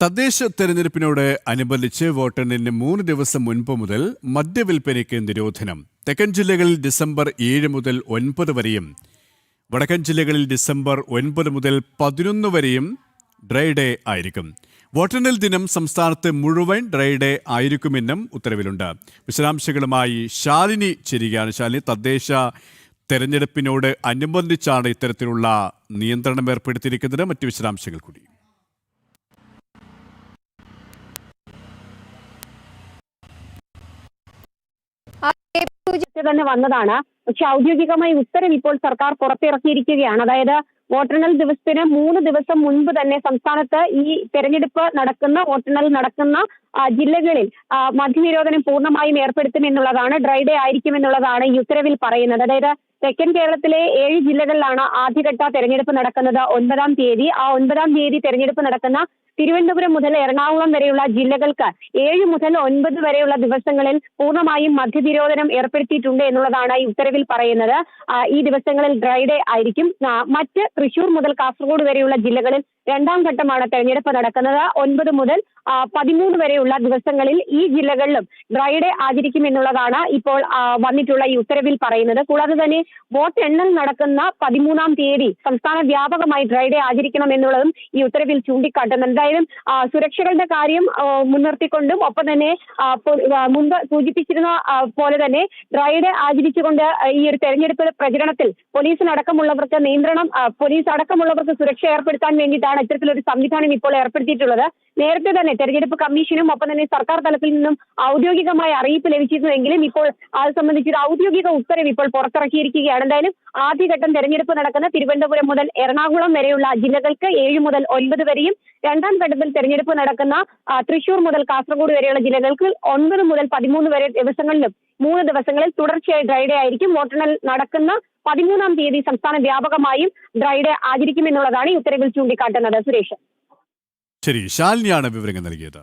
തദ്ദേശ തെരഞ്ഞെടുപ്പിനോട് അനുബന്ധിച്ച് വോട്ടെണ്ണലിന് 3 ദിവസം മുൻപ് മുതൽ മദ്യവിൽപ്പനയ്ക്ക് നിരോധനം. തെക്കൻ ജില്ലകളിൽ ഡിസംബർ 7 മുതൽ 9 വരെയും വടക്കൻ ജില്ലകളിൽ ഡിസംബർ 9 മുതൽ 11 വരെയും ഡ്രൈ ഡേ ആയിരിക്കും. വോട്ടെണ്ണൽ ദിനം സംസ്ഥാനത്ത് മുഴുവൻ ഡ്രൈ ഡേ ആയിരിക്കുമെന്നും ഉത്തരവിലുണ്ട്. വിശദാംശങ്ങളുമായി ശാലിനി ചേരുകയാണ്. ശാലിനി, തദ്ദേശ തെരഞ്ഞെടുപ്പിനോട് അനുബന്ധിച്ചാണ് ഇത്തരത്തിലുള്ള നിയന്ത്രണം ഏർപ്പെടുത്തിയിരിക്കുന്നത്. മറ്റു വിശദാംശങ്ങൾ കൂടി. തന്നെ വന്നതാണ്. പക്ഷെ ഔദ്യോഗികമായി ഉത്തരവ് ഇപ്പോൾ സർക്കാർ പുറത്തിറക്കിയിരിക്കുകയാണ്. അതായത് വോട്ടെണ്ണൽ ദിവസത്തിന് 3 ദിവസം മുൻപ് തന്നെ സംസ്ഥാനത്ത് ഈ തെരഞ്ഞെടുപ്പ് വോട്ടെണ്ണൽ നടക്കുന്ന ജില്ലകളിൽ മദ്യനിരോധനം പൂർണ്ണമായും ഏർപ്പെടുത്തുമെന്നുള്ളതാണ്, ഡ്രൈ ഡേ ആയിരിക്കുമെന്നുള്ളതാണ് ഈ ഉത്തരവിൽ പറയുന്നത്. അതായത് തെക്കൻ കേരളത്തിലെ 7 ജില്ലകളിലാണ് ആദ്യഘട്ട തെരഞ്ഞെടുപ്പ് നടക്കുന്നത് 9-ാം തീയതി. ആ 9-ാം തീയതി തെരഞ്ഞെടുപ്പ് നടക്കുന്ന തിരുവനന്തപുരം മുതൽ എറണാകുളം വരെയുള്ള ജില്ലകൾക്ക് 7 മുതൽ 9 വരെയുള്ള ദിവസങ്ങളിൽ പൂർണ്ണമായും മദ്യനിരോധനം ഏർപ്പെടുത്തിയിട്ടുണ്ട് എന്നുള്ളതാണ് ഈ ഉത്തരവിൽ പറയുന്നത്. ഈ ദിവസങ്ങളിൽ ഡ്രൈ ഡേ ആയിരിക്കും. മറ്റ് തൃശൂർ മുതൽ കാസർഗോഡ് വരെയുള്ള ജില്ലകളിൽ 2-ാം ഘട്ടമാണ് തെരഞ്ഞെടുപ്പ് നടക്കുന്നത്. 9 മുതൽ 13 വരെയുള്ള ദിവസങ്ങളിൽ ഈ ജില്ലകളിലും ഡ്രൈ ഡേ ആചരിക്കുമെന്നുള്ളതാണ് ഇപ്പോൾ വന്നിട്ടുള്ള ഈ ഉത്തരവിൽ പറയുന്നത്. കൂടാതെ തന്നെ വോട്ടെണ്ണൽ നടക്കുന്ന 13-ാം തീയതി സംസ്ഥാന വ്യാപകമായി ഡ്രൈ ഡേ ആചരിക്കണം എന്നുള്ളതും ഈ ഉത്തരവിൽ ചൂണ്ടിക്കാട്ടുന്നുണ്ട്. എന്തായാലും സുരക്ഷകളുടെ കാര്യം മുൻനിർത്തിക്കൊണ്ടും ഒപ്പം തന്നെ മുൻപ് സൂചിപ്പിച്ചിരുന്ന പോലെ തന്നെ ഡ്രൈ ഡേ ആചരിച്ചുകൊണ്ട് ഈ ഒരു തെരഞ്ഞെടുപ്പ് പ്രചരണത്തിൽ പോലീസ് അടക്കമുള്ളവർക്ക് സുരക്ഷ ഏർപ്പെടുത്താൻ വേണ്ടിയിട്ടാണ് ഇത്തരത്തിലൊരു സംവിധാനം ഇപ്പോൾ ഏർപ്പെടുത്തിയിട്ടുള്ളത്. നേരത്തെ തന്നെ തെരഞ്ഞെടുപ്പ് കമ്മീഷനും ഒപ്പം തന്നെ സർക്കാർ തലത്തിൽ നിന്നും ഔദ്യോഗികമായ അറിയിപ്പ് ലഭിച്ചിരുന്നുവെങ്കിലും ഇപ്പോൾ അത് സംബന്ധിച്ചൊരു ഔദ്യോഗിക ഉത്തരവ് ഇപ്പോൾ പുറത്തിറക്കിയിരിക്കുകയാണ്. എന്തായാലും ആദ്യഘട്ടം തെരഞ്ഞെടുപ്പ് നടക്കുന്ന തിരുവനന്തപുരം മുതൽ എറണാകുളം വരെയുള്ള ജില്ലകൾക്ക് 7 മുതൽ 9 വരെയും 2-ാം ഘട്ടത്തിൽ തെരഞ്ഞെടുപ്പ് നടക്കുന്ന തൃശൂർ മുതൽ കാസർഗോഡ് വരെയുള്ള ജില്ലകൾക്ക് 9 മുതൽ 13 വരെ ദിവസങ്ങളിലും 3 ദിവസങ്ങളിൽ തുടർച്ചയായി ഡ്രൈ ഡേ ആയിരിക്കും. വോട്ടെണ്ണൽ നടക്കുന്ന 13-ാം തീയതി സംസ്ഥാന വ്യാപകമായും ഡ്രൈ ഡേ ആചരിക്കുമെന്നുള്ളതാണ് ഈ ഉത്തരവിൽ ചൂണ്ടിക്കാട്ടുന്നത്. സുരേഷ്, ശരി, ശാലിനിയാണ് വിവരങ്ങൾ നൽകിയത്.